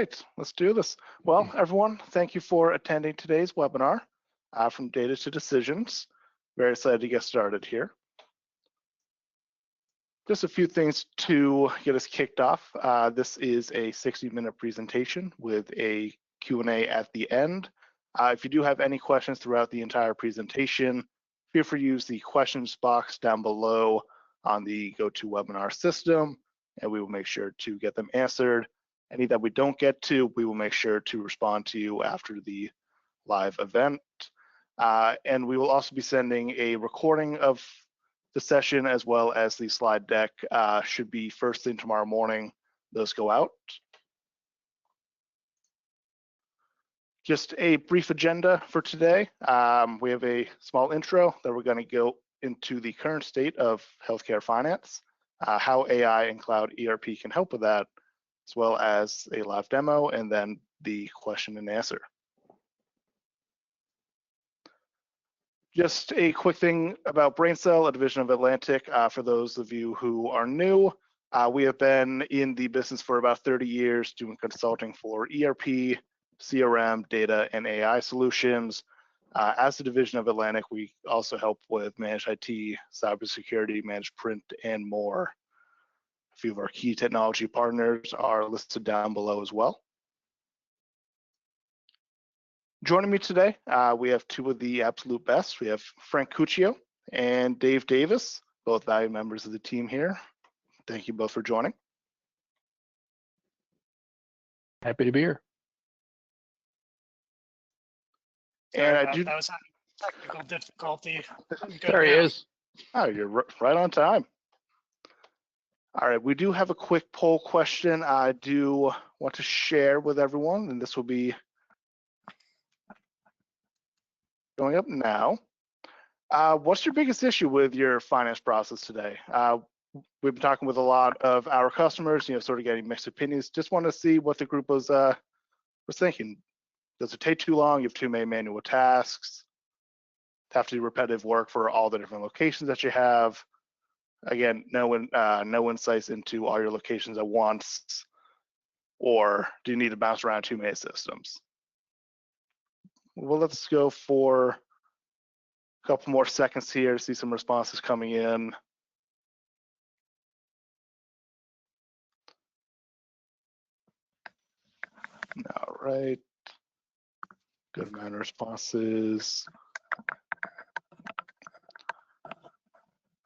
right, let's do this. Well, everyone, thank you for attending today's webinar, From Data to Decisions. Very excited to get started here. Just a few things to get us kicked off. This is a 60-minute presentation with a Q&A at the end. If you do have any questions throughout the entire presentation, feel free to use the questions box down below on the GoToWebinar system, and we will make sure to get them answered. Any that we don't get to, we will make sure to respond to you after the live event. And we will also be sending a recording of the session as well as the slide deck. Should be first thing tomorrow morning, those go out. Just a brief agenda for today. We have a small intro that we're going to go into the current state of healthcare finance, how AI and Cloud ERP can help with that, as well as a live demo, and then the question and answer. Just a quick thing about BrainSell, a division of Atlantic. For those of you who are new, we have been in the business for about 30 years doing consulting for ERP, CRM, data, and AI solutions. As a division of Atlantic, we also help with managed IT, cybersecurity, managed print, and more. A few of our key technology partners are listed down below as well. Joining me today, we have two of the absolute best. We have Frank Cuccio and Dave Davis, both valued members of the team here. Thank you both for joining. Happy to be here. And that was a technical difficulty. There he is. Oh, you're right on time. All right, we do have a quick poll question I do want to share with everyone, and this will be going up now. What's your biggest issue with your finance process today? We've been talking with a lot of our customers, sort of getting mixed opinions. Just want to see what the group was thinking. Does it take too long? You have too many manual tasks? Have to do repetitive work for all the different locations that you have? Again, no insights into all your locations at once, or do you need to bounce around too many systems? Well, let's go for a couple more seconds here to see some responses coming in. All right. Good amount of responses.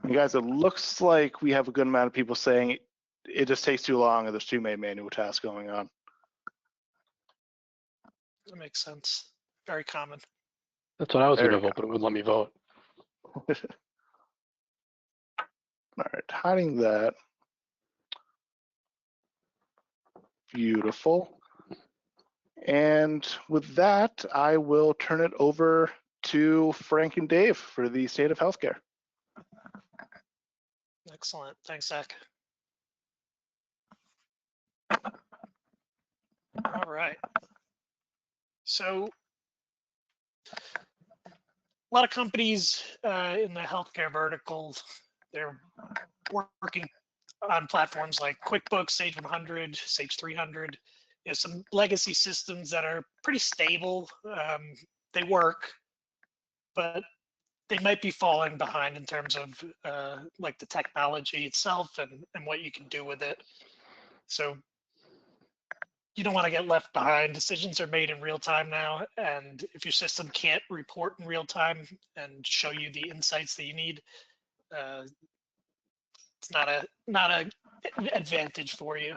You guys, it looks like we have a good amount of people saying it just takes too long and there's too many manual tasks going on. That makes sense. Very common. That's what I was going to vote, but it wouldn't let me vote. All right, hiding that. Beautiful. And with that, I will turn it over to Frank and Dave for the state of healthcare. Excellent. Thanks, Zach. All right. So a lot of companies in the healthcare vertical, they're working on platforms like QuickBooks, Sage 100, Sage 300. Some legacy systems that are pretty stable. They work, but they might be falling behind in terms of like the technology itself and what you can do with it. So you don't want to get left behind. Decisions are made in real time now, and if your system can't report in real time and show you the insights that you need, it's not a advantage for you.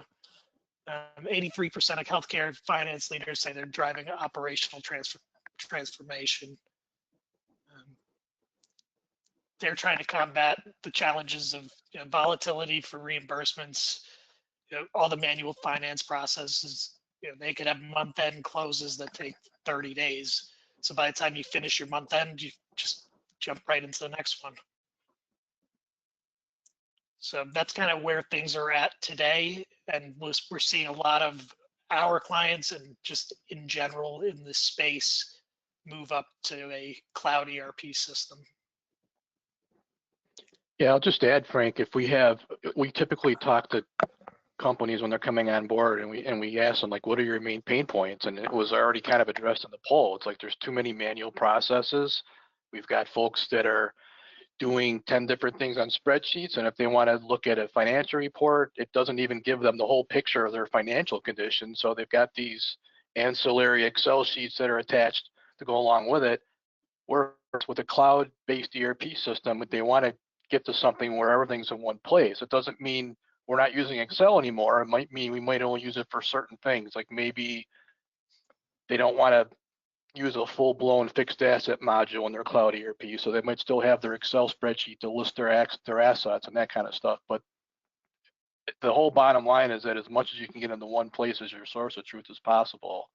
83% of healthcare finance leaders say they're driving operational transformation. They're trying to combat the challenges of volatility for reimbursements, all the manual finance processes. They could have month-end closes that take 30 days. So by the time you finish your month-end, you just jump right into the next one. So that's kind of where things are at today. And we're seeing a lot of our clients and just in general in this space move up to a cloud ERP system. Yeah, I'll just add, Frank, we typically talk to companies when they're coming on board, and we ask them, like, what are your main pain points? And it was already kind of addressed in the poll. It's like there's too many manual processes. We've got folks that are doing 10 different things on spreadsheets, and if they want to look at a financial report, it doesn't even give them the whole picture of their financial condition. So they've got these ancillary Excel sheets that are attached to go along with it. Whereas with a cloud-based ERP system, they want to get to something where everything's in one place. It doesn't mean we're not using Excel anymore. It might mean we might only use it for certain things, like maybe they don't want to use a full-blown fixed asset module in their cloud ERP, so they might still have their Excel spreadsheet to list their assets and that kind of stuff. But the whole bottom line is that as much as you can get into one place as your source of truth as possible,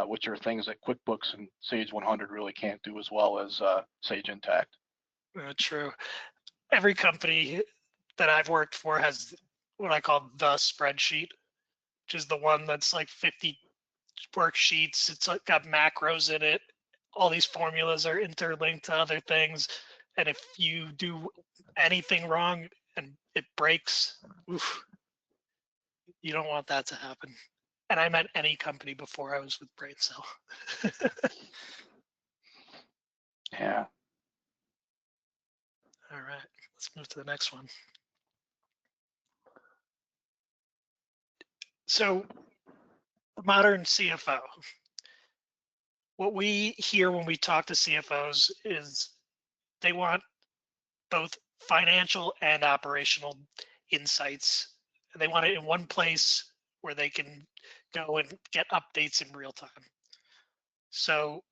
which are things that QuickBooks and Sage 100 really can't do as well as Sage Intacct. True. Every company that I've worked for has what I call the spreadsheet, which is the one that's like 50 worksheets. It's like got macros in it. All these formulas are interlinked to other things. And if you do anything wrong and it breaks, oof, you don't want that to happen. And I meant any company before I was with BrainSell. Yeah. All right, let's move to the next one. So, modern CFO. What we hear when we talk to CFOs is they want both financial and operational insights. And they want it in one place where they can go and get updates in real time. So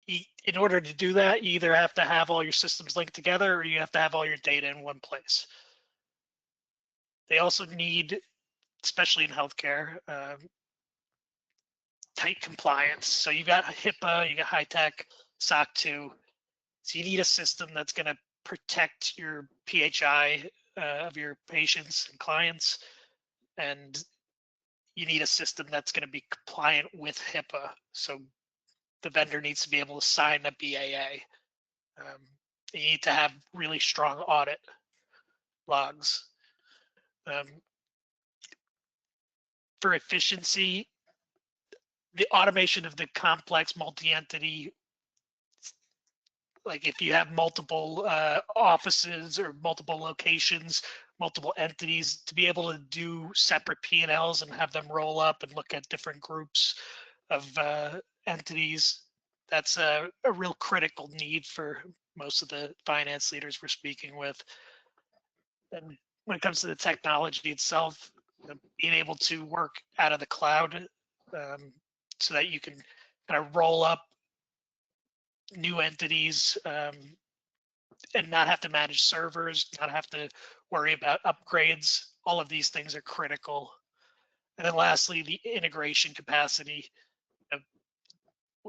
in order to do that, you either have to have all your systems linked together or you have to have all your data in one place. They also need, especially in healthcare, tight compliance. So you got HIPAA, you got high tech, SOC 2. So you need a system that's going to protect your PHI of your patients and clients, and you need a system that's going to be compliant with HIPAA. So the vendor needs to be able to sign a BAA. You need to have really strong audit logs. For efficiency, the automation of the complex multi-entity, like if you have multiple offices or multiple locations, multiple entities, to be able to do separate P&Ls and have them roll up and look at different groups of entities, that's a real critical need for most of the finance leaders we're speaking with. And when it comes to the technology itself, being able to work out of the cloud so that you can kind of roll up new entities and not have to manage servers, not have to worry about upgrades. All of these things are critical. And then lastly, the integration capacity.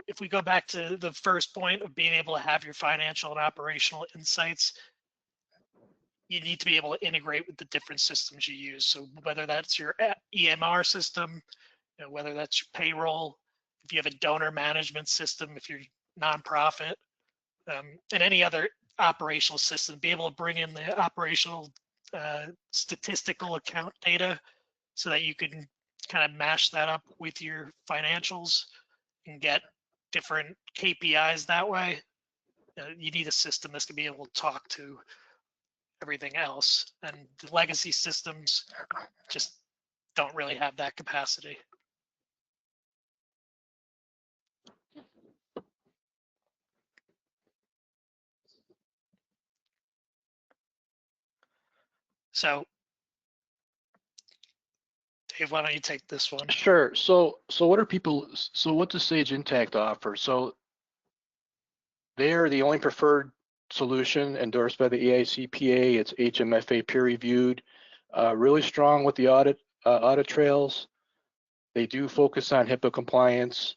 If we go back to the first point of being able to have your financial and operational insights, you need to be able to integrate with the different systems you use. So whether that's your EMR system, whether that's your payroll, if you have a donor management system, if you're nonprofit, and any other operational system, be able to bring in the operational statistical account data so that you can kind of mash that up with your financials and get different KPIs that way. You need a system that's going to be able to talk to everything else, and the legacy systems just don't really have that capacity. So, Dave, why don't you take this one? Sure. So what are people? So what does Sage Intacct offer? So they are the only preferred solution endorsed by the AICPA. It's HMFA peer reviewed, really strong with the audit trails. They do focus on HIPAA compliance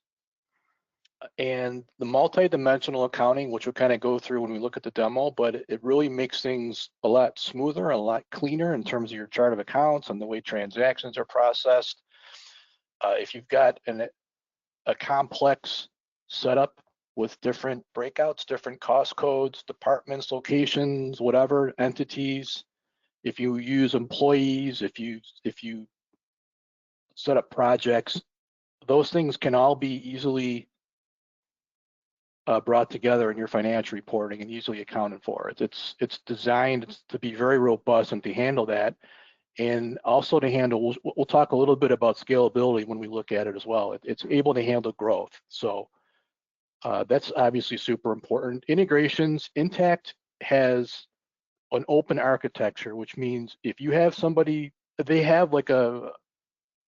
and the multi-dimensional accounting, which we'll kind of go through when we look at the demo, but it really makes things a lot smoother, a lot cleaner in terms of your chart of accounts and the way transactions are processed. If you've got a complex setup with different breakouts, different cost codes, departments, locations, whatever, entities, if you use employees, if you set up projects, those things can all be easily brought together in your financial reporting and easily accounted for. It's designed to be very robust and to handle that, and also to handle. We'll talk a little bit about scalability when we look at it as well. It's able to handle growth, so that's obviously super important. Integrations, Intacct has an open architecture, which means if you have somebody, they have like a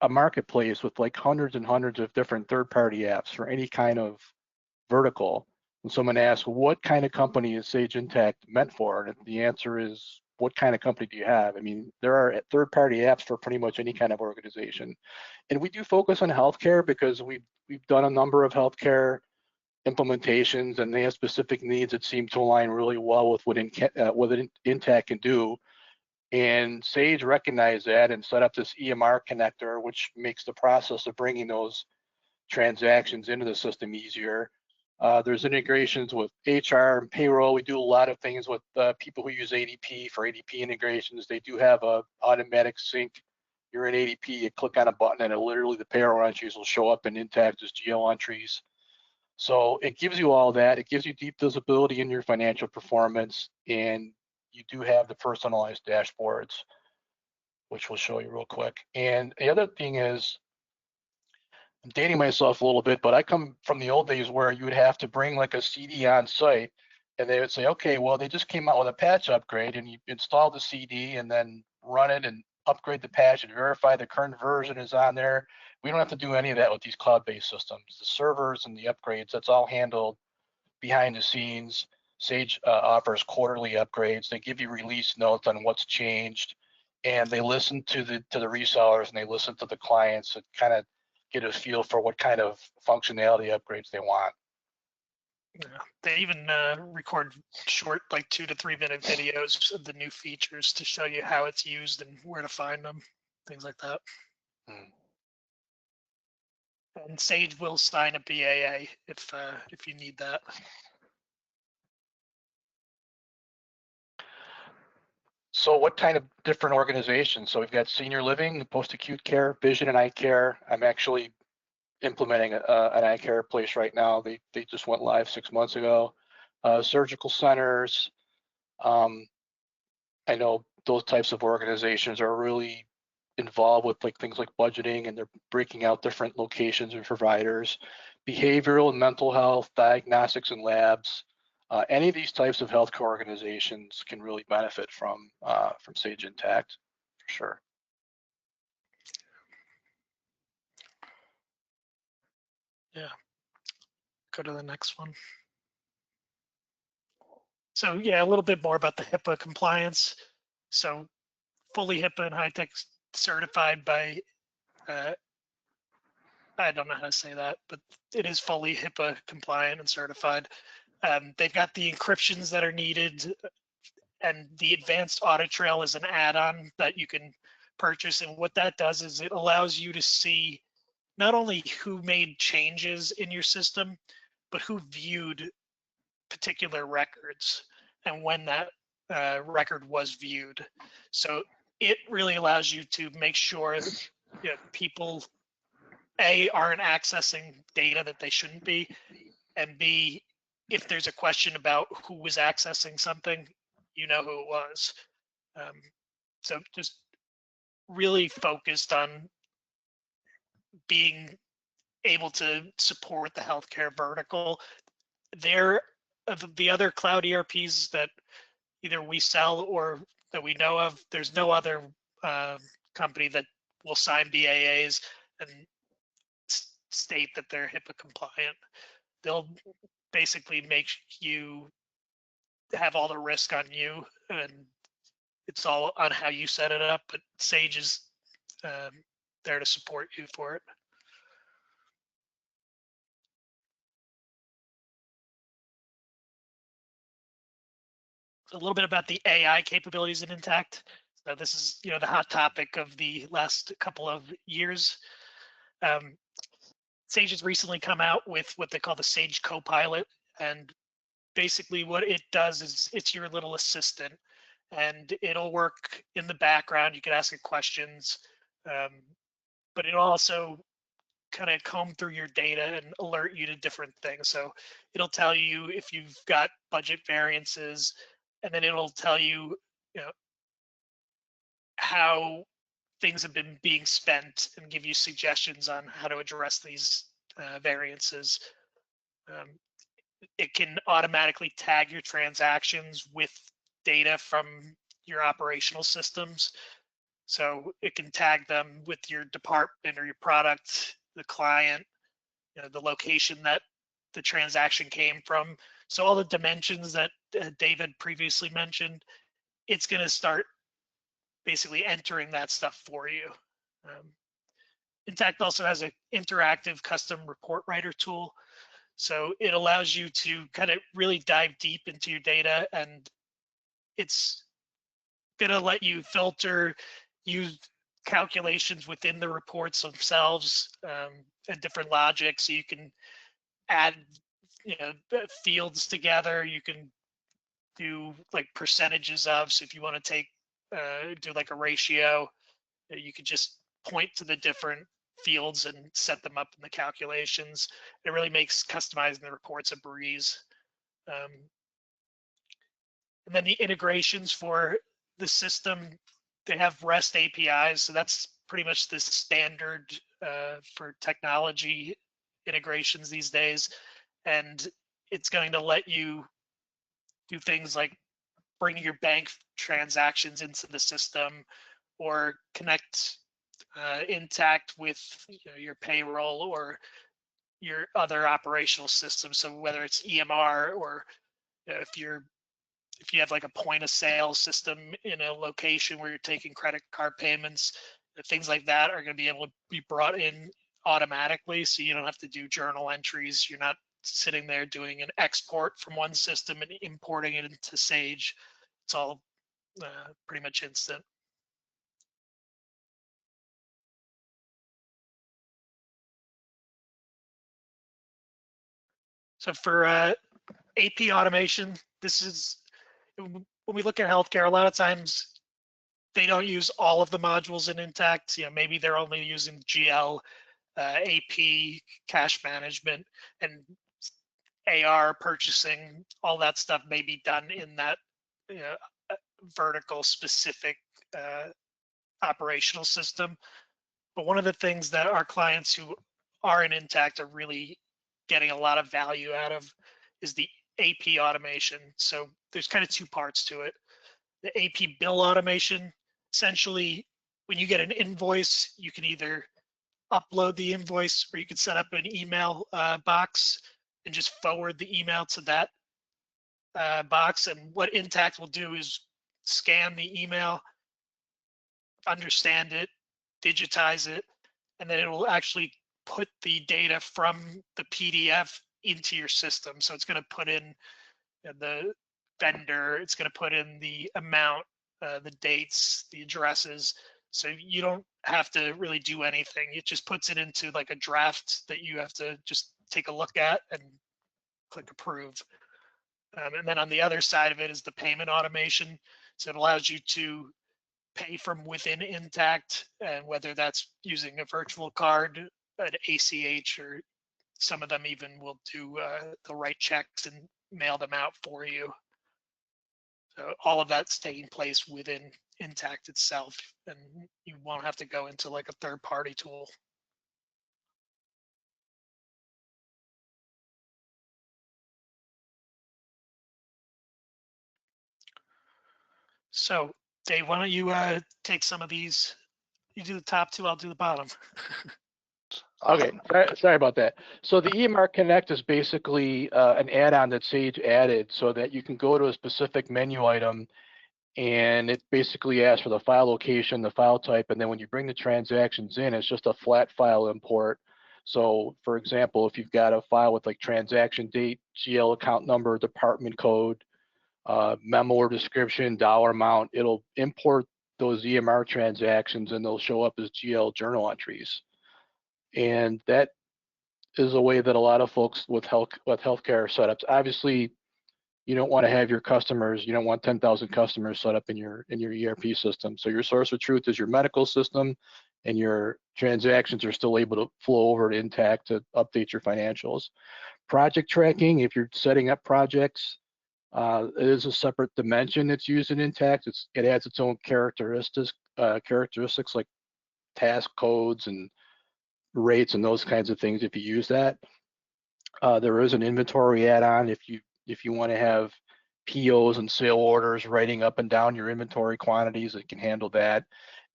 marketplace with like hundreds and hundreds of different third-party apps for any kind of vertical. And someone asks, well, what kind of company is Sage Intacct meant for? And the answer is, what kind of company do you have? I mean, there are third-party apps for pretty much any kind of organization. And we do focus on healthcare because we've done a number of healthcare implementations, and they have specific needs that seem to align really well with what Intacct can do. And Sage recognized that and set up this EMR connector, which makes the process of bringing those transactions into the system easier. There's integrations with HR and payroll. We do a lot of things with people who use ADP for ADP integrations. They do have a automatic sync. You're in ADP, you click on a button, and literally the payroll entries will show up in Intacct as geo entries. So it gives you all that. It gives you deep visibility in your financial performance, and you do have the personalized dashboards, which we'll show you real quick. And the other thing is, I'm dating myself a little bit, but I come from the old days where you would have to bring like a CD on site, and they would say, okay, well, they just came out with a patch upgrade, and you install the CD and then run it and upgrade the patch and verify the current version is on there. We don't have to do any of that with these cloud-based systems. The servers and the upgrades, that's all handled behind the scenes. Sage offers quarterly upgrades. They give you release notes on what's changed, and they listen to the resellers, and they listen to the clients and kind of get a feel for what kind of functionality upgrades they want. Yeah, they even record short, like 2 to 3 minute videos of the new features to show you how it's used and where to find them, things like that. And Sage will sign a BAA if you need that. So what kind of different organizations? So we've got senior living, post-acute care, vision and eye care. I'm actually implementing an eye care place right now. They just went live 6 months ago. Surgical centers. I know those types of organizations are really involved with like things like budgeting, and they're breaking out different locations and providers. Behavioral and mental health, diagnostics and labs. Any of these types of healthcare organizations can really benefit from Sage Intacct, for sure. Yeah. Go to the next one. So yeah, a little bit more about the HIPAA compliance. So fully HIPAA and high-tech certified by, I don't know how to say that, but it is fully HIPAA compliant and certified. They've got the encryptions that are needed, and the advanced audit trail is an add-on that you can purchase. And what that does is it allows you to see not only who made changes in your system, but who viewed particular records and when that record was viewed. So it really allows you to make sure that people, A, aren't accessing data that they shouldn't be, and B, if there's a question about who was accessing something, you know who it was. So just really focused on being able to support the healthcare vertical. There, the other cloud ERPs that either we sell or that we know of, there's no other company that will sign BAAs and state that they're HIPAA compliant. They'll basically make you have all the risk on you, and it's all on how you set it up, but Sage is there to support you for it. A little bit about the AI capabilities in Intacct. So this is, the hot topic of the last couple of years. Sage has recently come out with what they call the Sage Copilot, and basically what it does is it's your little assistant, and it'll work in the background. You can ask it questions, but it'll also kind of comb through your data and alert you to different things. So it'll tell you if you've got budget variances, and then it'll tell you, you know, how things have been being spent and give you suggestions on how to address these variances. It can automatically tag your transactions with data from your operational systems. So it can tag them with your department or your product, the client, you know, the location that the transaction came from. So all the dimensions that David previously mentioned, it's going to start basically entering that stuff for you. Intacct also has an interactive custom report writer tool. So it allows you to kind of really dive deep into your data, and it's going to let you filter, use calculations within the reports themselves, and different logic. So you can add, you know, fields together. You can do like percentages of. So if you want to take, do like a ratio, you could just point to the different fields and set them up in the calculations. It really makes customizing the reports a breeze. And then the integrations for the system, they have REST APIs. So that's pretty much the standard for technology integrations these days. And it's going to let you do things like bring your bank transactions into the system, or connect Intacct with, you know, your payroll or your other operational systems. So whether it's EMR, or if you have like a point of sale system in a location where you're taking credit card payments, things like that are going to be able to be brought in automatically. So you don't have to do journal entries. You're not sitting there doing an export from one system and importing it into Sage. It's all pretty much instant. So for AP automation, this is, when we look at healthcare, a lot of times they don't use all of the modules in Intacct. You know, maybe they're only using GL, AP, cash management, and AR purchasing. All that stuff may be done in that, you know, vertical specific operational system. But one of the things that our clients who are in Intacct are really getting a lot of value out of is the AP automation. So there's kind of two parts to it. The AP bill automation, essentially, when you get an invoice, you can either upload the invoice, or you can set up an email box and just forward the email to that box. And what Intacct will do is scan the email, understand it, digitize it, and then it will actually put the data from the PDF into your system. So it's going to put in the vendor, it's going to put in the amount, the dates, the addresses. So you don't have to really do anything. It just puts it into like a draft that you have to just take a look at and click approve. And then on the other side of it is the payment automation. So it allows you to pay from within Intacct, and whether that's using a virtual card, an ACH, or some of them even will do, they'll write checks and mail them out for you. So all of that's taking place within Intacct itself, and you won't have to go into like a third-party tool. So Dave, why don't you take some of these? You do the top two, I'll do the bottom. Okay, sorry about that. So the EMR Connect is basically an add-on that Sage added so that you can go to a specific menu item, and it basically asks for the file location, the file type, and then when you bring the transactions in, it's just a flat file import. So for example, if you've got a file with like transaction date, GL account number, department code, memo or description, dollar amount, it'll import those EMR transactions and they'll show up as GL journal entries. And that is a way that a lot of folks with healthcare setups, obviously, you don't want to have your customers, you don't want 10,000 customers set up in your ERP system. So your source of truth is your medical system, and your transactions are still able to flow over to Intacct to update your financials. Project tracking, if you're setting up projects, it is a separate dimension that's used in Intacct. It adds its own characteristics like task codes and rates and those kinds of things if you use that. There is an inventory add-on if you want to have POs and sale orders writing up and down your inventory quantities, it can handle that.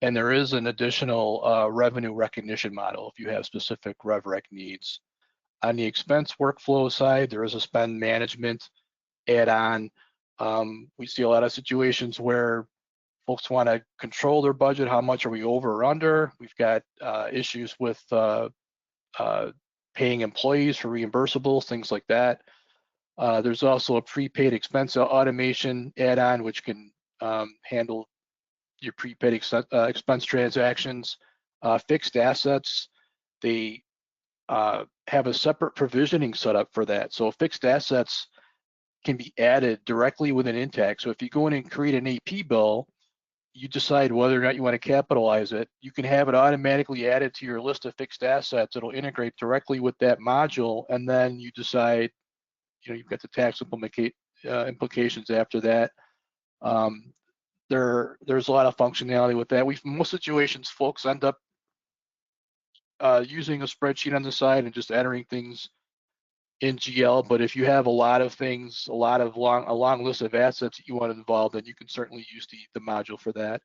And there is an additional revenue recognition model if you have specific RevRec needs. On the expense workflow side, there is a spend management add-on. We see a lot of situations where folks want to control their budget. How much are we over or under? We've got issues with paying employees for reimbursables, things like that. There's also a prepaid expense automation add-on, which can handle your prepaid expense transactions. Fixed assets, they have a separate provisioning set up for that. So fixed assets can be added directly within Intacct. So if you go in and create an AP bill, you decide whether or not you want to capitalize it, you can have it automatically added to your list of fixed assets. It'll integrate directly with that module, and then you decide, you've got the tax implications after that. There's a lot of functionality with that. In most situations, folks end up using a spreadsheet on the side and just entering things in GL. But if you have a lot of things, a long list of assets that you want to involve, then you can certainly use the module for that.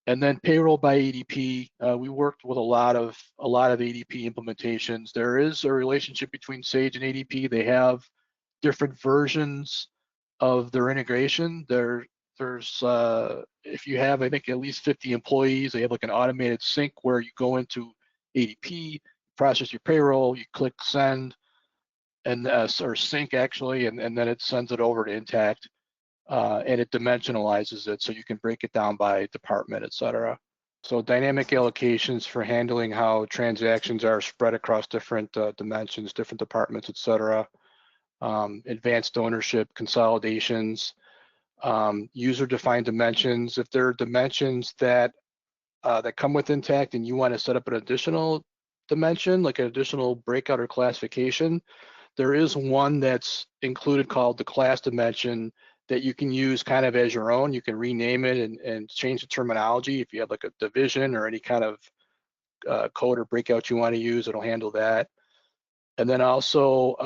And then payroll by ADP, we worked with a lot of ADP implementations. There is a relationship between Sage and ADP. They have different versions of their integration. There's if you have, I think, at least 50 employees, they have like an automated sync where you go into ADP, process your payroll, you click send, and or sync actually, and then it sends it over to Intacct, and it dimensionalizes it so you can break it down by department, et cetera. So dynamic allocations for handling how transactions are spread across different dimensions, different departments, et cetera. Advanced ownership, consolidations, user-defined dimensions. If there are dimensions that come with Intacct and you want to set up an additional dimension, like an additional breakout or classification, there is one that's included called the class dimension that you can use kind of as your own. You can rename it and change the terminology. If you have like a division or any kind of code or breakout you want to use, it'll handle that. And then also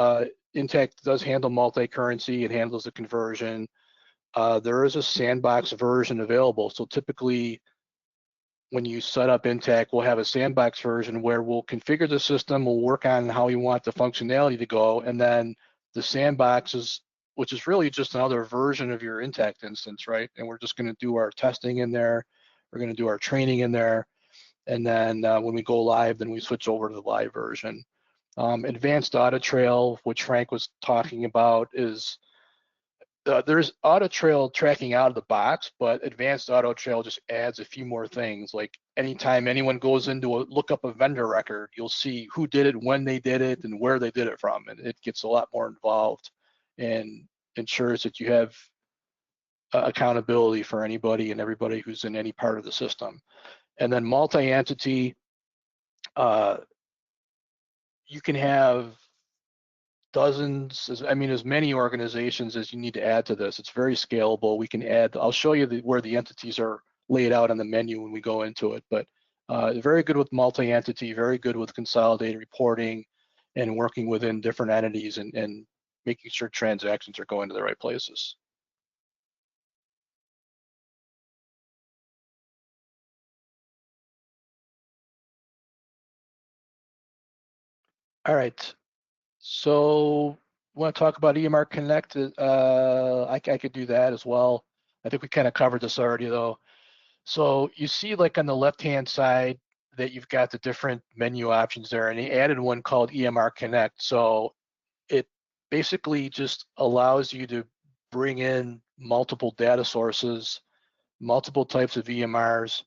Intacct does handle multi-currency. It handles the conversion. There is a sandbox version available. So typically when you set up Intacct, we'll have a sandbox version where we'll configure the system, we'll work on how we want the functionality to go, and then the sandbox which is really just another version of your Intacct instance, right? And we're just gonna do our testing in there, we're gonna do our training in there, and then when we go live, then we switch over to the live version. Advanced Audit Trail, which Frank was talking about, is there's Audit Trail tracking out of the box, but Advanced Audit Trail just adds a few more things. Like anytime anyone goes into look up a vendor record, you'll see who did it, when they did it, and where they did it from. And it gets a lot more involved and ensures that you have accountability for anybody and everybody who's in any part of the system. And then multi-entity, you can have dozens, as many organizations as you need to add to this. It's very scalable. We can add, I'll show you where the entities are laid out on the menu when we go into it, but very good with multi-entity, very good with consolidated reporting and working within different entities and making sure transactions are going to the right places. All right. So want to talk about EMR Connect? I could do that as well. I think we kind of covered this already though. So you see like on the left-hand side that you've got the different menu options there, and he added one called EMR Connect. So it basically just allows you to bring in multiple data sources, multiple types of EMRs,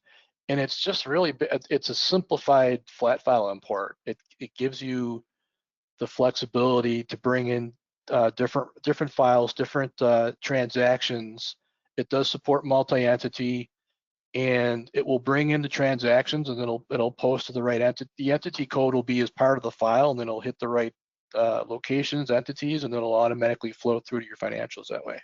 and it's just really, it's a simplified flat file import. It gives you the flexibility to bring in different files, different transactions. It does support multi-entity, and it will bring in the transactions, and it'll post to the right entity. The entity code will be as part of the file, and then it'll hit the right locations, entities, and it'll automatically flow through to your financials that way.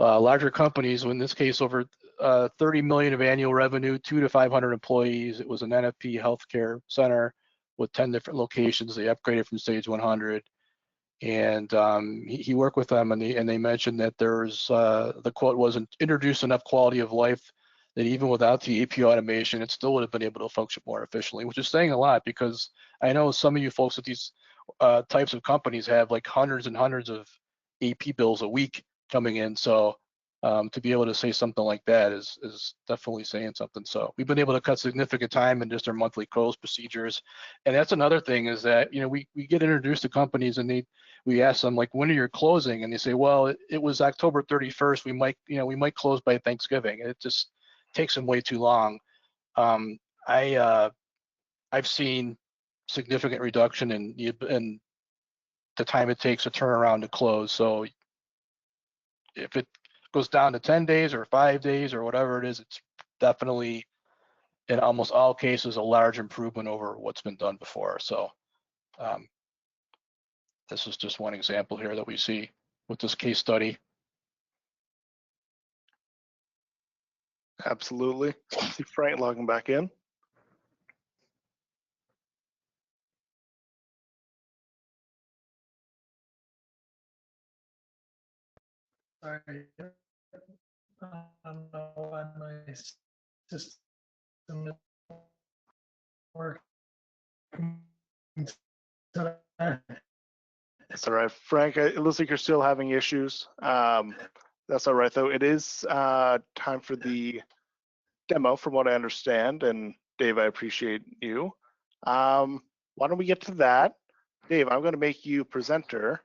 Larger companies, in this case, over 30 million of annual revenue, 200 to 500 employees. It was an NFP healthcare center with 10 different locations. They upgraded from Sage 100, and he worked with them, and they mentioned that there's the quote wasn't introduced enough quality of life that even without the AP automation, it still would have been able to function more efficiently, which is saying a lot, because I know some of you folks at these types of companies have like hundreds and hundreds of AP bills a week coming in. So to be able to say something like that is definitely saying something. So we've been able to cut significant time in just our monthly close procedures. And that's another thing, is that, you know, we get introduced to companies, and we ask them, like, when are you closing? And they say, well, it was October 31st. We might close by Thanksgiving. It just takes them way too long. I've seen significant reduction in the time it takes to turn around to close. So if it goes down to 10 days or 5 days or whatever it is, it's definitely, in almost all cases, a large improvement over what's been done before. So this is just one example here that we see with this case study. Absolutely. See Frank logging back in. Sorry, I don't know why my system is working today. That's all right, Frank. It looks like you're still having issues. That's all right, though. It is time for the demo, from what I understand. And Dave, I appreciate you. Why don't we get to that? Dave, I'm going to make you presenter,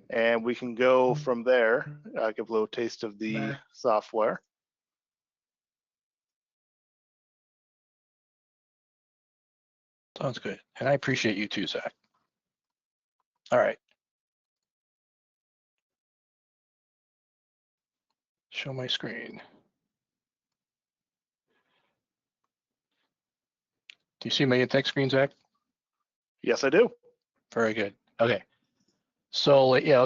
and we can go from there. Give a little taste of the software. Sounds good. And I appreciate you too, Zach. All right. Show my screen. Do you see my Intacct screen, Zach? Yes, I do. Very good. Okay. So yeah,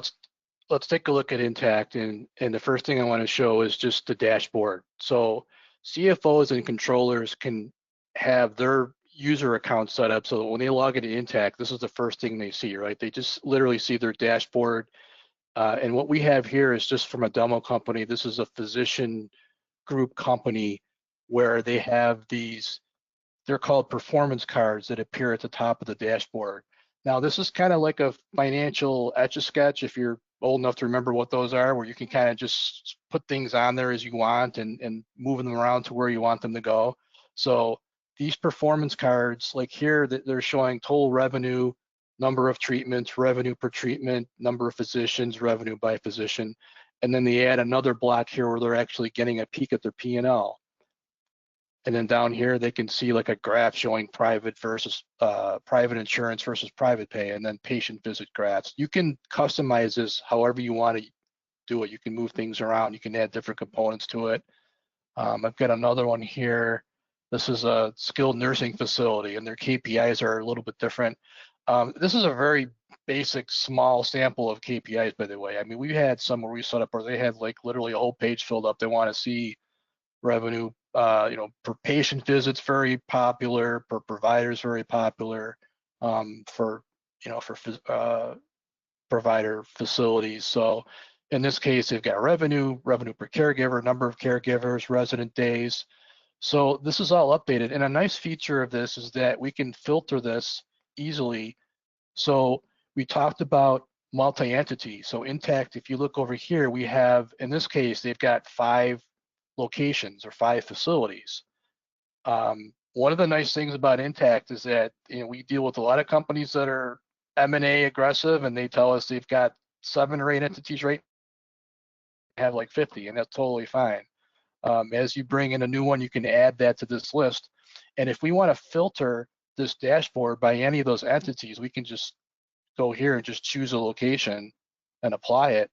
let's take a look at Intacct, and the first thing I want to show is just the dashboard. So CFOs and controllers can have their user account set up so that when they log into Intacct, this is the first thing they see, right? They just literally see their dashboard. And what we have here is just from a demo company. This is a physician group company where they have these, they're called performance cards that appear at the top of the dashboard. Now, this is kind of like a financial Etch-a-Sketch, if you're old enough to remember what those are, where you can kind of just put things on there as you want and moving them around to where you want them to go. So these performance cards, like here, they're showing total revenue, number of treatments, revenue per treatment, number of physicians, revenue by physician. And then they add another block here where they're actually getting a peek at their P&L. And then down here, they can see like a graph showing private versus private insurance versus private pay, and then patient visit graphs. You can customize this however you want to do it. You can move things around. You can add different components to it. I've got another one here. This is a skilled nursing facility, and their KPIs are a little bit different. This is a very basic, small sample of KPIs, by the way. I mean, we had some where we set up where they had like literally a whole page filled up. They want to see revenue, per patient visits, very popular, per providers, very popular, for provider facilities. So in this case, they've got revenue per caregiver, number of caregivers, resident days. So this is all updated. And a nice feature of this is that we can filter this easily. So we talked about multi-entity. So Intacct, if you look over here, we have, in this case, they've got 5 locations or 5 facilities. One of the nice things about Intacct is that, we deal with a lot of companies that are M&A aggressive, and they tell us they've got 7 or 8 entities, right? Have like 50, and that's totally fine. As you bring in a new one, you can add that to this list. And if we want to filter this dashboard by any of those entities, we can just go here and just choose a location and apply it,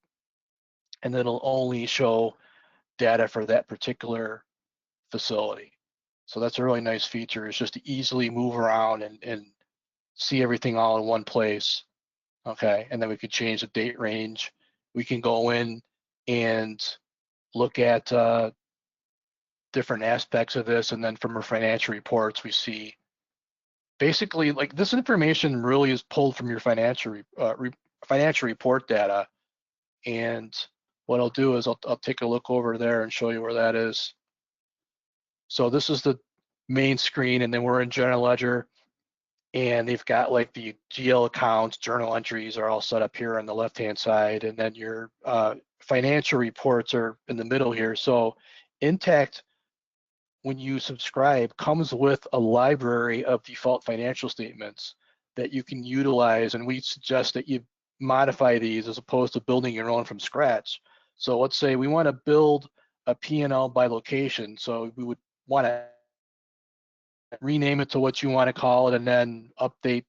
and it'll only show data for that particular facility. So that's a really nice feature. It's just to easily move around and see everything all in one place. Okay, and then we could change the date range. We can go in and look at different aspects of this, and then from our financial reports, we see basically like this information really is pulled from your financial report data. And what I'll do is I'll take a look over there and show you where that is. So this is the main screen, and then we're in General Ledger, and they've got like the GL accounts, journal entries are all set up here on the left-hand side, and then your financial reports are in the middle here. So Intacct, when you subscribe, comes with a library of default financial statements that you can utilize, and we suggest that you modify these as opposed to building your own from scratch. So let's say we want to build a P&L by location, so we would want to rename it to what you want to call it, and then update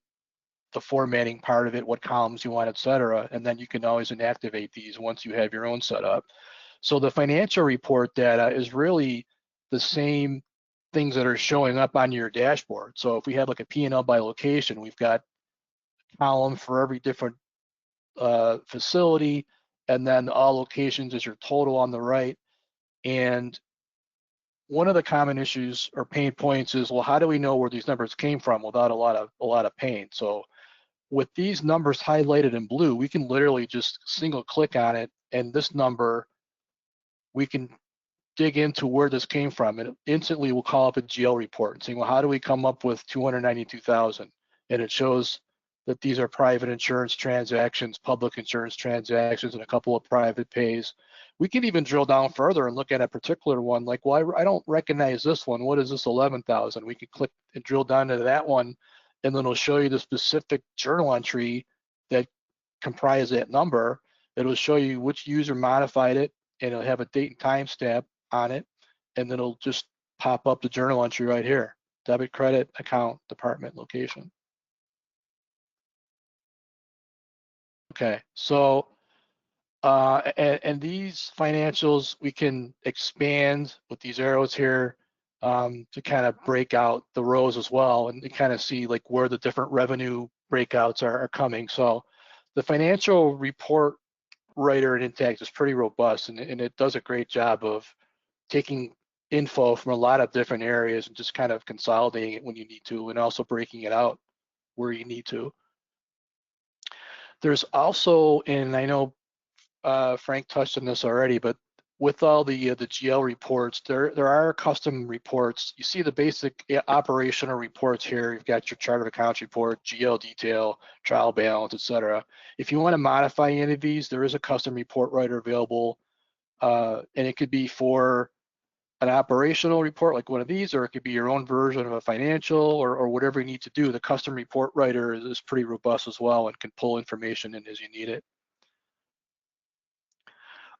the formatting part of it, what columns you want, et cetera, and then you can always inactivate these once you have your own setup. So the financial report data is really the same things that are showing up on your dashboard. So if we have like a P&L by location, we've got a column for every different facility, and then all locations is your total on the right. And one of the common issues or pain points is, well, how do we know where these numbers came from without a lot of pain? So with these numbers highlighted in blue, we can literally just single click on it, and this number, we can dig into where this came from, and it instantly will call up a GL report and saying, well, how do we come up with 292,000? And it shows that these are private insurance transactions, public insurance transactions, and a couple of private pays. We can even drill down further and look at a particular one, like, well, I don't recognize this one. What is this 11,000? We can click and drill down into that one, and then it'll show you the specific journal entry that comprises that number. It'll show you which user modified it, and it'll have a date and time stamp on it, and then it'll just pop up the journal entry right here: debit, credit, account, department, location. Okay, so and these financials we can expand with these arrows here to kind of break out the rows as well, and to kind of see like where the different revenue breakouts are coming. So the financial report writer in Intacct is pretty robust, and it does a great job of taking info from a lot of different areas and just kind of consolidating it when you need to, and also breaking it out where you need to. There's also, and I know Frank touched on this already, but with all the GL reports, there are custom reports. You see the basic operational reports here. You've got your chart of accounts report, GL detail, trial balance, et cetera. If you want to modify any of these, there is a custom report writer available, and it could be for an operational report like one of these, or it could be your own version of a financial, or whatever you need to do. The custom report writer is pretty robust as well and can pull information in as you need it.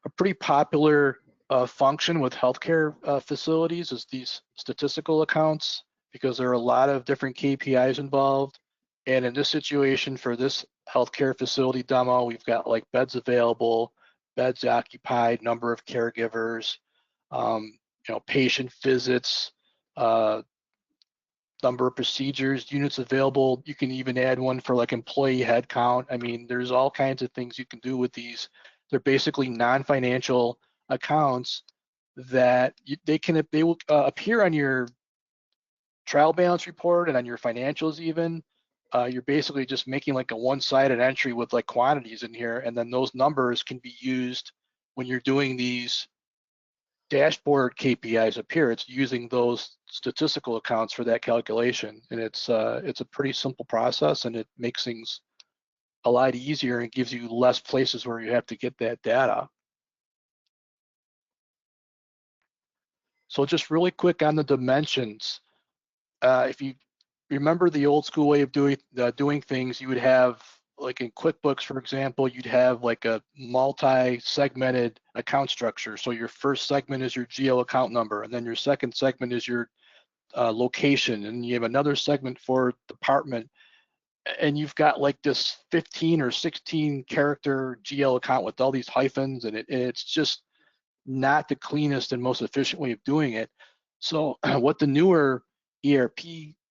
A pretty popular function with healthcare facilities is these statistical accounts, because there are a lot of different KPIs involved. And in this situation, for this healthcare facility demo, we've got like beds available, beds occupied, number of caregivers, patient visits, number of procedures, units available. You can even add one for like employee head count. I mean, there's all kinds of things you can do with these. They're basically non-financial accounts that they will appear on your trial balance report and on your financials even. You're basically just making like a one-sided entry with like quantities in here, and then those numbers can be used when you're doing these dashboard KPIs up here. It's using those statistical accounts for that calculation, and it's a pretty simple process, and it makes things a lot easier and gives you less places where you have to get that data. So just really quick on the dimensions. If you remember the old school way of doing things, you would have, like in QuickBooks, for example, you'd have like a multi-segmented account structure. So your first segment is your GL account number, and then your second segment is your location, and you have another segment for department. and you've got like this 15 or 16 character GL account with all these hyphens, and it's just not the cleanest and most efficient way of doing it. So what the newer ERP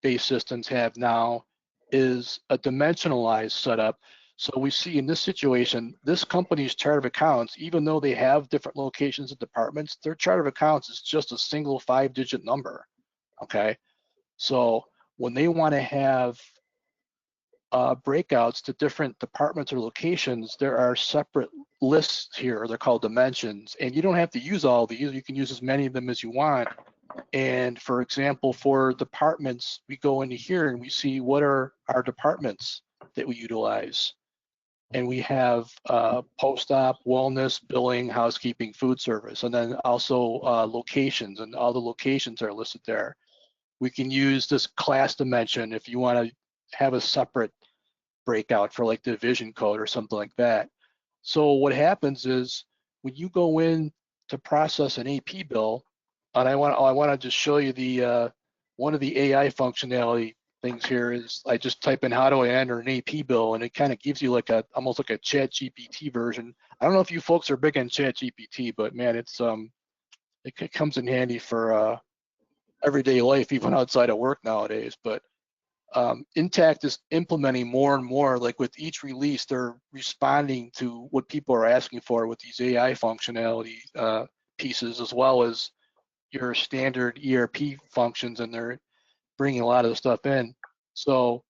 based systems have now is a dimensionalized setup. So we see in this situation, this company's chart of accounts, even though they have different locations and departments, their chart of accounts is just a single 5-digit number, okay? So when they want to have breakouts to different departments or locations, there are separate lists here. They're called dimensions, and you don't have to use all these. You can use as many of them as you want. And for example, for departments, we go into here and we see what are our departments that we utilize. And we have post-op, wellness, billing, housekeeping, food service, and then also locations, and all the locations are listed there. We can use this class dimension if you want to have a separate breakout for like the division code or something like that. So what happens is when you go in to process an AP bill, and I want to just show you the one of the AI functionality things here is I just type in how do I enter an AP bill, and it kind of gives you like a almost like a Chat GPT version. I don't know if you folks are big on Chat GPT, but man, it's it comes in handy for everyday life, even outside of work nowadays. But Intacct is implementing more and more, like with each release, they're responding to what people are asking for with these AI functionality pieces, as well as your standard ERP functions, and they're bringing a lot of the stuff in. So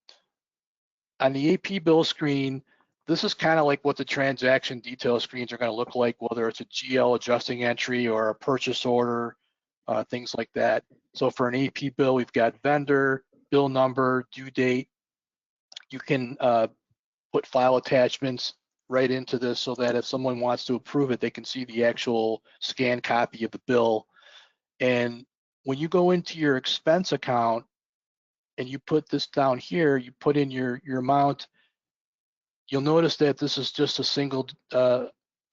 on the AP bill screen, this is kind of like what the transaction detail screens are going to look like, whether it's a GL adjusting entry or a purchase order, things like that. So for an AP bill, we've got vendor, bill number, due date. You can put file attachments right into this so that if someone wants to approve it, they can see the actual scanned copy of the bill. And when you go into your expense account and you put this down here, you put in your amount, you'll notice that this is just a single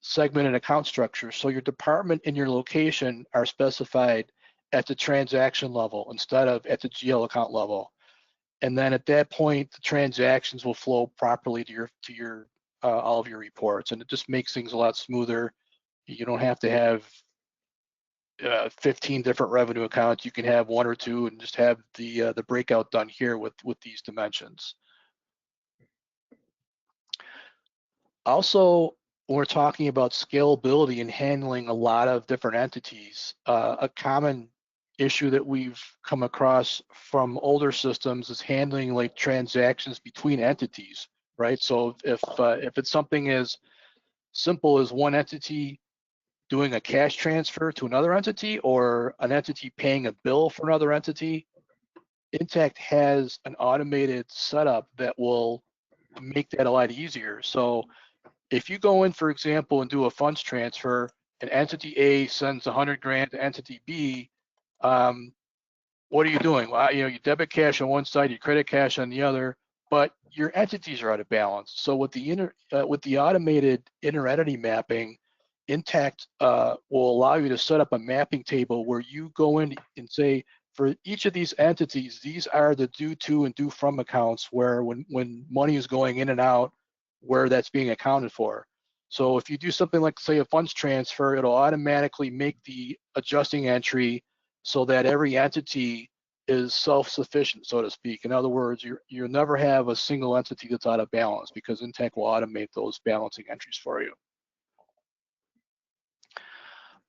segmented account structure. So your department and your location are specified at the transaction level instead of at the GL account level. And then at that point, the transactions will flow properly to your all of your reports, and it just makes things a lot smoother. You don't have to have 15 different revenue accounts. You can have 1 or 2 and just have the breakout done here with these dimensions. Also, when we're talking about scalability and handling a lot of different entities, a common issue that we've come across from older systems is handling like transactions between entities, right? So if it's something as simple as one entity doing a cash transfer to another entity, or an entity paying a bill for another entity, Intacct has an automated setup that will make that a lot easier. So if you go in, for example, and do a funds transfer, and entity A sends 100 grand to entity B, what are you doing? Well, you debit cash on one side, you credit cash on the other, but your entities are out of balance. So with the automated inter-entity mapping, Intacct will allow you to set up a mapping table where you go in and say, for each of these entities, these are the due to and due from accounts where when money is going in and out, where that's being accounted for. So if you do something like, say, a funds transfer, it'll automatically make the adjusting entry so that every entity is self-sufficient, so to speak. In other words, you'll never have a single entity that's out of balance, because Intacct will automate those balancing entries for you.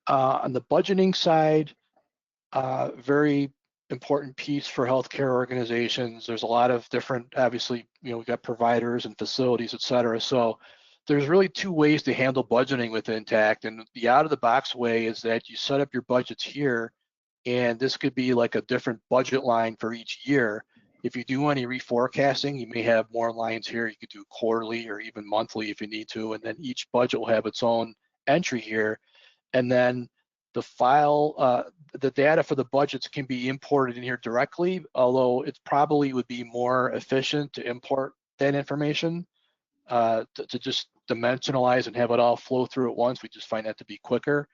On the budgeting side, very important piece for healthcare organizations. There's a lot of different, obviously, we've got providers and facilities, et cetera. So there's really 2 ways to handle budgeting with Intacct. And the out of the box way is that you set up your budgets here, and this could be like a different budget line for each year. If you do any reforecasting, you may have more lines here. You could do quarterly or even monthly if you need to, and then each budget will have its own entry here. And then the file, the data for the budgets can be imported in here directly, although it probably would be more efficient to import that information to just dimensionalize and have it all flow through at once. We just find that to be quicker.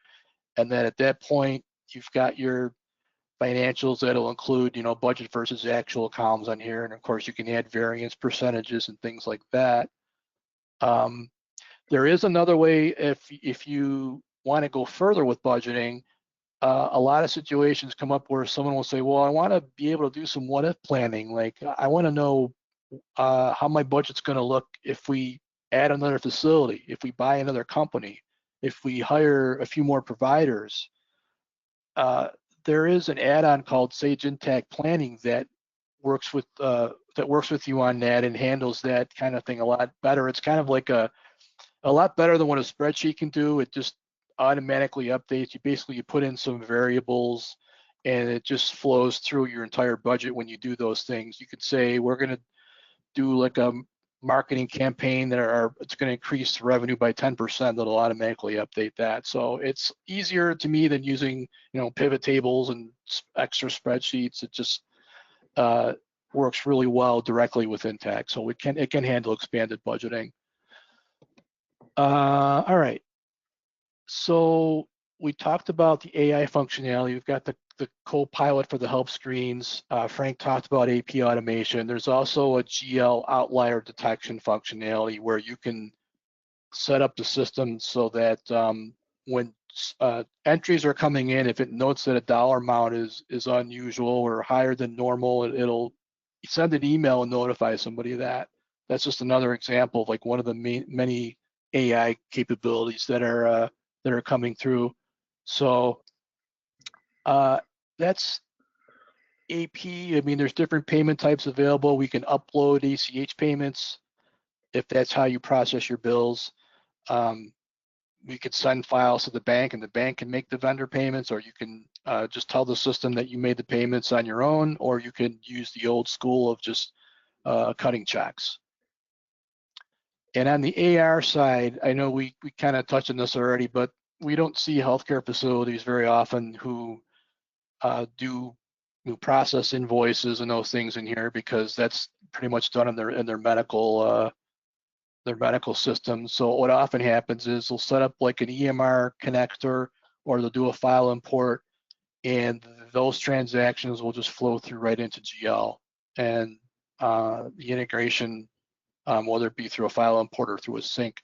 And then at that point, you've got your financials that'll include, budget versus actual columns on here. And of course, you can add variance percentages and things like that. There is another way if you want to go further with budgeting. A lot of situations come up where someone will say, well, I want to be able to do some what if planning. Like, I want to know how my budget's going to look if we add another facility, if we buy another company, if we hire a few more providers. There is an add-on called Sage Intacct Planning that works with you on that and handles that kind of thing a lot better. It's kind of like a lot better than what a spreadsheet can do. It just automatically updates. You put in some variables and it just flows through your entire budget when you do those things. You could say, we're going to do like a marketing campaign it's going to increase revenue by 10%. That'll automatically update that. So it's easier to me than using, pivot tables and extra spreadsheets. It just works really well directly with Intacct. So it can handle expanded budgeting. All right. So we talked about the AI functionality. We've got the co-pilot for the help screens. Frank talked about AP automation. There's also a GL outlier detection functionality where you can set up the system so that when entries are coming in, if it notes that a dollar amount is unusual or higher than normal, it'll send an email and notify somebody of that. That's just another example of like one of the many AI capabilities that are coming through. So that's AP. I mean, there's different payment types available. We can upload ACH payments if that's how you process your bills. We could send files to the bank and the bank can make the vendor payments, or you can just tell the system that you made the payments on your own, or you can use the old school of just cutting checks. And on the AR side, I know we kind of touched on this already, but we don't see healthcare facilities very often who do process invoices and those things in here, because that's pretty much done in their medical system. So what often happens is they'll set up like an EMR connector, or they'll do a file import, and those transactions will just flow through right into GL. And the integration, whether it be through a file import or through a sync,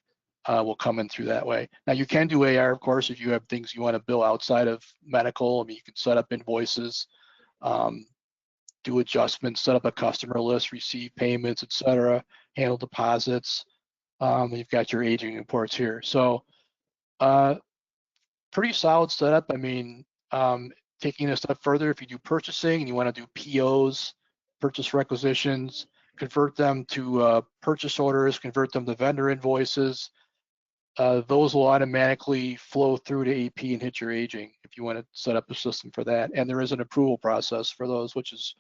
will come in through that way. Now you can do AR, of course, if you have things you want to bill outside of medical. I mean, you can set up invoices, do adjustments, set up a customer list, receive payments, etc., handle deposits. You've got your aging reports here. So pretty solid setup. I mean, taking a step further, if you do purchasing and you want to do POs, purchase requisitions, convert them to purchase orders, convert them to vendor invoices, those will automatically flow through to AP and hit your aging if you want to set up a system for that. And there is an approval process for those, which is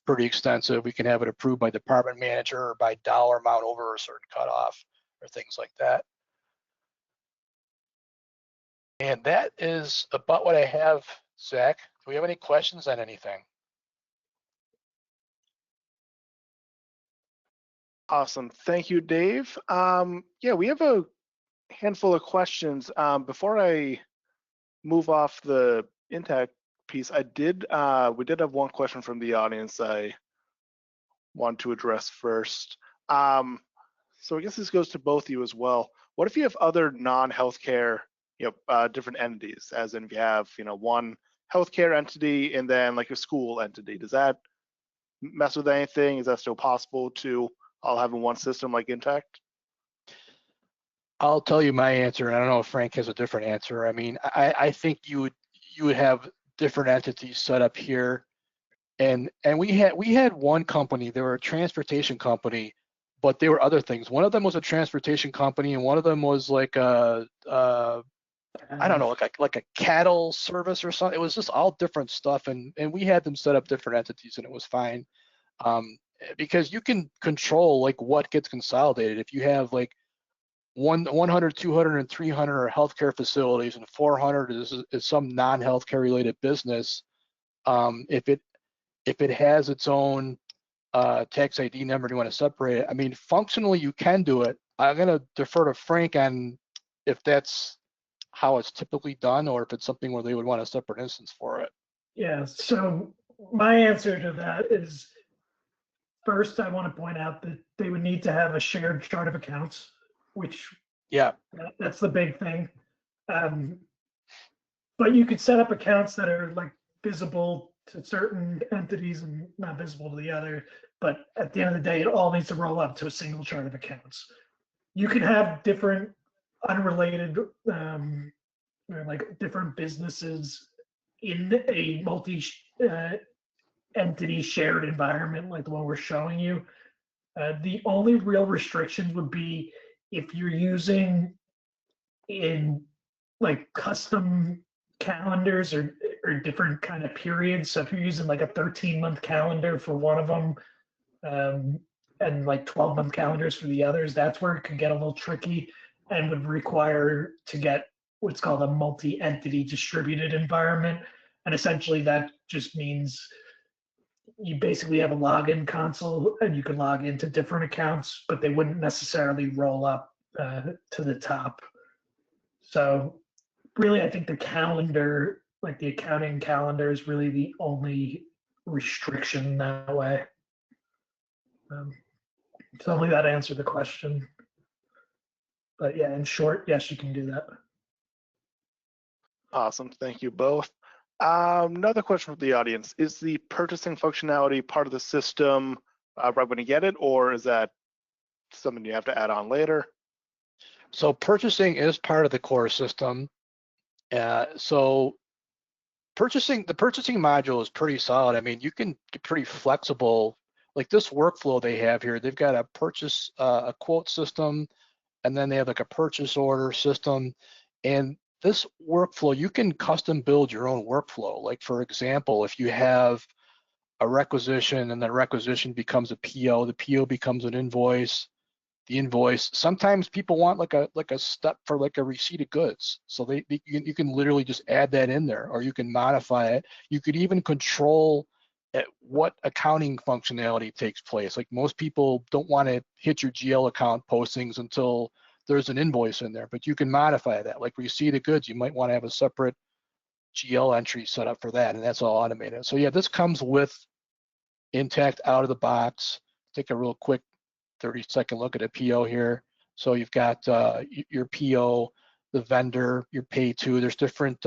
pretty extensive. We can have it approved by department manager or by dollar amount over a certain cutoff or things like that. And that is about what I have, Zach. Do we have any questions on anything? Awesome. Thank you, Dave. Yeah, we have a handful of questions. Before I move off the Intacct piece, we did have one question from the audience I want to address first. So I guess this goes to both of you as well. What if you have other non-healthcare, different entities, as in if you have, one healthcare entity and then like a school entity? Does that mess with anything? Is that still possible to all have in one system like Intacct? I'll tell you my answer. I don't know if Frank has a different answer. I mean, I think you would have different entities set up here, and we had one company. They were a transportation company, but they were other things. One of them was a transportation company, and one of them was like I don't know, like a cattle service or something. It was just all different stuff, and we had them set up different entities, and it was fine, because you can control like what gets consolidated. If you have like 100, 200, and 300 are healthcare facilities, and 400 is some non-healthcare related business. If it has its own tax ID number, and you want to separate it, I mean, functionally you can do it. I'm going to defer to Frank on if that's how it's typically done, or if it's something where they would want a separate instance for it. Yeah, so my answer to that is, first, I want to point out that they would need to have a shared chart of accounts, which Yeah. that's the big thing. But you could set up accounts that are like visible to certain entities and not visible to the other. But at the end of the day, it all needs to roll up to a single chart of accounts. You can have different unrelated, or like different businesses in a multi entity shared environment like the one we're showing you. The only real restrictions would be if you're using in like custom calendars or different kind of periods. So if you're using like a 13-month calendar for one of them, and like 12-month calendars for the others, that's where it could get a little tricky and would require to get what's called a multi-entity distributed environment. And essentially that just means you basically have a login console and you can log into different accounts, but they wouldn't necessarily roll up to the top. So really, I think the calendar, like the accounting calendar, is really the only restriction that way. So hopefully that answered the question. But yeah, in short, yes, you can do that. Awesome, thank you both. Another question from the audience: is the purchasing functionality part of the system right when you get it, or is that something you have to add on later? So purchasing is part of the core system. So the purchasing module is pretty solid. I mean, you can get pretty flexible. Like this workflow they have here, they've got a purchase, a quote system, and then they have like a purchase order system. And this workflow, you can custom build your own workflow. Like for example, if you have a requisition and the requisition becomes a PO, the PO becomes an invoice, the invoice. Sometimes people want like a step for like a receipt of goods. So you can literally just add that in there, or you can modify it. You could even control at what accounting functionality takes place. Like most people don't want to hit your GL account postings until there's an invoice in there, but you can modify that. Like receipt of goods, you might want to have a separate GL entry set up for that, and that's all automated. So yeah, this comes with Intacct out of the box. Take a real quick 30-second look at a PO here. So you've got your PO, the vendor, your pay to. There's different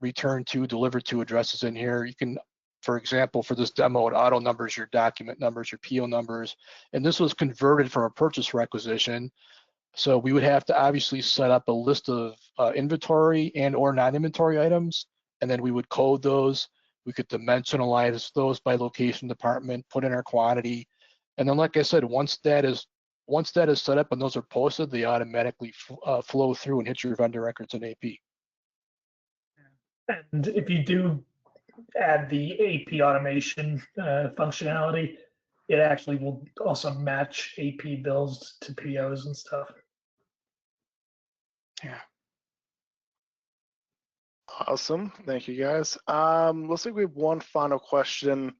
return to, deliver to addresses in here. You can, for example, for this demo, it auto numbers your document numbers, your PO numbers, and this was converted from a purchase requisition. So we would have to obviously set up a list of inventory and or non-inventory items, and then we would code those. We could dimensionalize those by location department, put in our quantity, and then, like I said, once that is set up and those are posted, they automatically flow through and hit your vendor records in AP. And if you do add the AP automation functionality, it actually will also match AP bills to POs and stuff. Yeah. Awesome, thank you guys. Looks like we have one final question.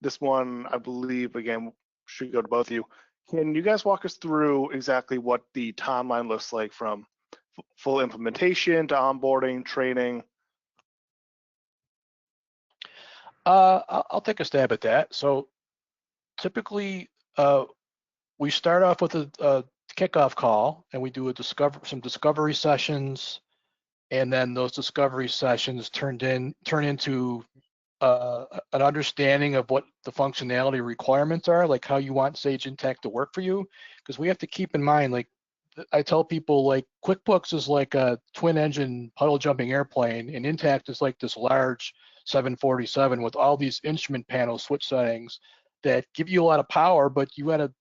This one, I believe, again, should go to both of you. Can you guys walk us through exactly what the timeline looks like from full implementation to onboarding, training? I'll take a stab at that. So typically, we start off with a kickoff call, and we do some discovery sessions, and then those discovery sessions turn into an understanding of what the functionality requirements are, like how you want Sage Intacct to work for you. Because we have to keep in mind, like I tell people, like QuickBooks is like a twin engine puddle jumping airplane, and Intacct is like this large 747 with all these instrument panel switch settings that give you a lot of power, but you got to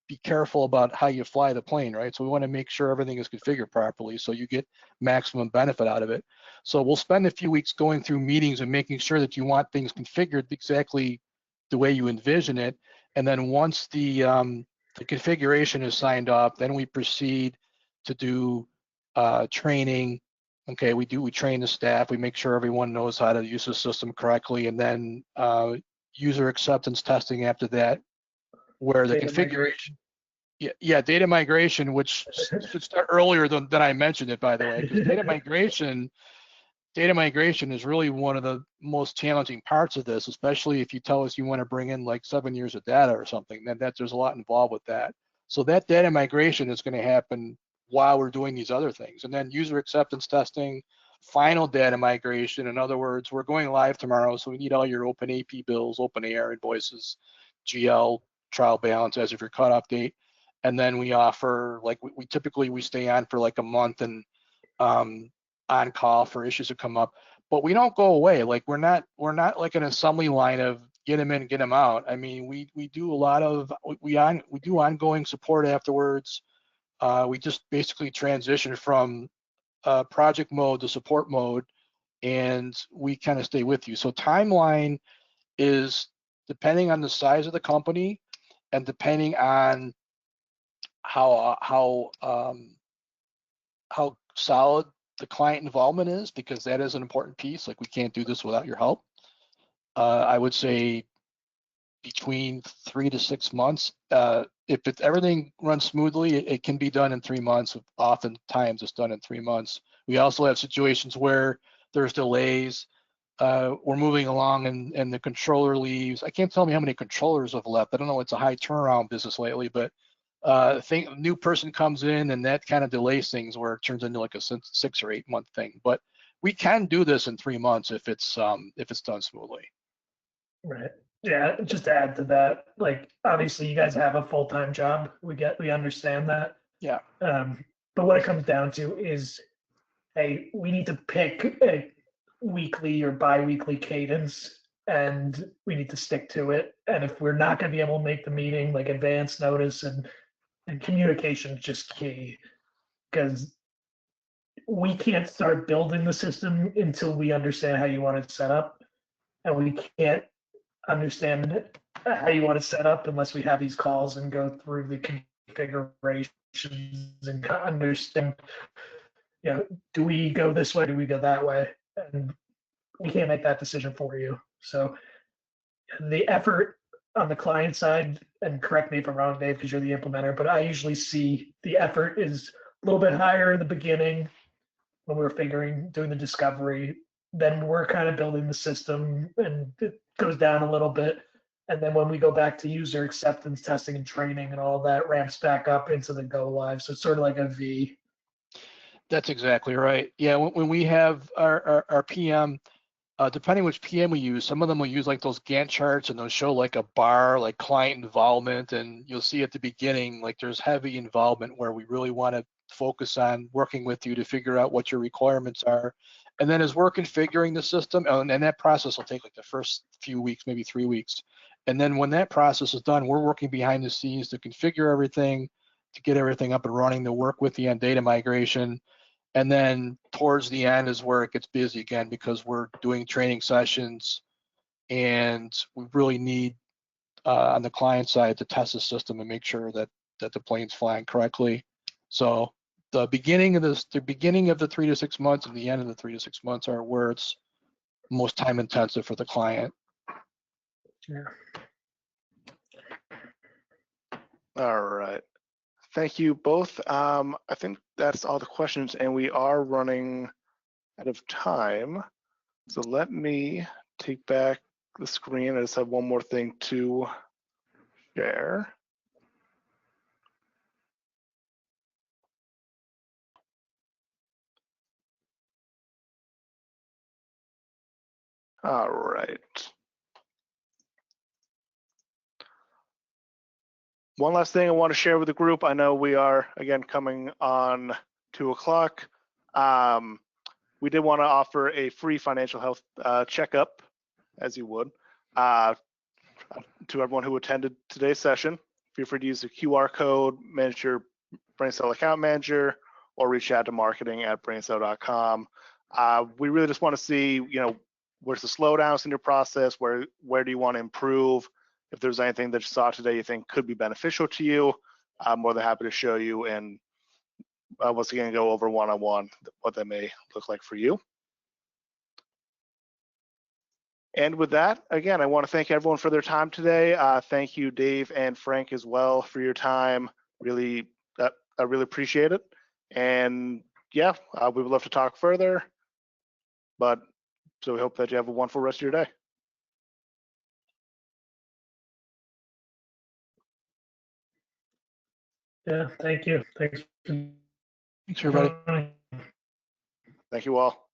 be careful about how you fly the plane, right? So we want to make sure everything is configured properly so you get maximum benefit out of it. So we'll spend a few weeks going through meetings and making sure that you want things configured exactly the way you envision it. And then once the configuration is signed off, then we proceed to do training. Okay, we train the staff, we make sure everyone knows how to use the system correctly, and then user acceptance testing after that, where the configuration, data migration, which should start earlier than I mentioned it, by the way, because data data migration is really one of the most challenging parts of this, especially if you tell us you want to bring in like 7 years of data or something, then there's a lot involved with that. So that data migration is going to happen while we're doing these other things. And then user acceptance testing, final data migration. In other words, we're going live tomorrow, so we need all your open AP bills, open AR invoices, GL, trial balance as of your cutoff date. And then we offer, like we typically stay on for like a month and on call for issues that come up, but we don't go away. Like we're not like an assembly line of get them in, get them out. I mean, we do a lot of, we do ongoing support afterwards. We just basically transition from project mode to support mode, and we kind of stay with you. So timeline is depending on the size of the company and depending on how solid the client involvement is, because that is an important piece. Like we can't do this without your help. I would say between 3 to 6 months. If everything runs smoothly, it can be done in 3 months. Oftentimes it's done in 3 months. We also have situations where there's delays. We're moving along and the controller leaves. I can't tell me how many controllers have left. I don't know, it's a high turnaround business lately, but new person comes in and that kind of delays things where it turns into like a 6 or 8 month thing. But we can do this in 3 months if it's done smoothly. Right. Yeah, just to add to that, like obviously you guys have a full-time job. We understand that. Yeah. But what it comes down to is, hey, we need to pick a weekly or bi-weekly cadence and we need to stick to it. And if we're not going to be able to make the meeting, like advance notice and communication is just key, because we can't start building the system until we understand how you want it set up, and we can't understand how you want to set up unless we have these calls and go through the configurations and understand, you know, do we go this way, do we go that way? And we can't make that decision for you. So the effort on the client side, and correct me if I'm wrong, Dave, because you're the implementer, but I usually see the effort is a little bit higher in the beginning when we're doing the discovery. Then we're kind of building the system and it goes down a little bit. And then when we go back to user acceptance testing and training and all that, ramps back up into the go live. So it's sort of like a V. That's exactly right. Yeah, when we have our PM, depending which PM we use, some of them will use like those Gantt charts and they'll show like a bar, like client involvement, and you'll see at the beginning, like there's heavy involvement where we really want to focus on working with you to figure out what your requirements are. And then as we're configuring the system, and that process will take like the first few weeks, maybe 3 weeks. And then when that process is done, we're working behind the scenes to configure everything, to get everything up and running, to work with you on data migration. And then towards the end is where it gets busy again, because we're doing training sessions and we really need on the client side to test the system and make sure that the plane's flying correctly. So the beginning of the 3 to 6 months and the end of the 3 to 6 months are where it's most time intensive for the client. Yeah. All right. Thank you both. I think that's all the questions, and we are running out of time. So let me take back the screen. I just have one more thing to share. All right. One last thing I want to share with the group. I know we are, again, coming on 2 o'clock. We did want to offer a free financial health checkup, as you would, to everyone who attended today's session. Feel free to use the QR code, manage your BrainSell account manager, or reach out to marketing@brainsell.com. We really just want to see, you know, where's the slowdowns in your process, where do you want to improve? If there's anything that you saw today you think could be beneficial to you, I'm more than happy to show you and once again go over one-on-one what that may look like for you. And with that, again, I want to thank everyone for their time today. Thank you, Dave and Frank, as well, for your time. I really appreciate it. And yeah, we would love to talk further. But so we hope that you have a wonderful rest of your day. Yeah, thank you. Thanks. Thanks, everybody. Thank you all.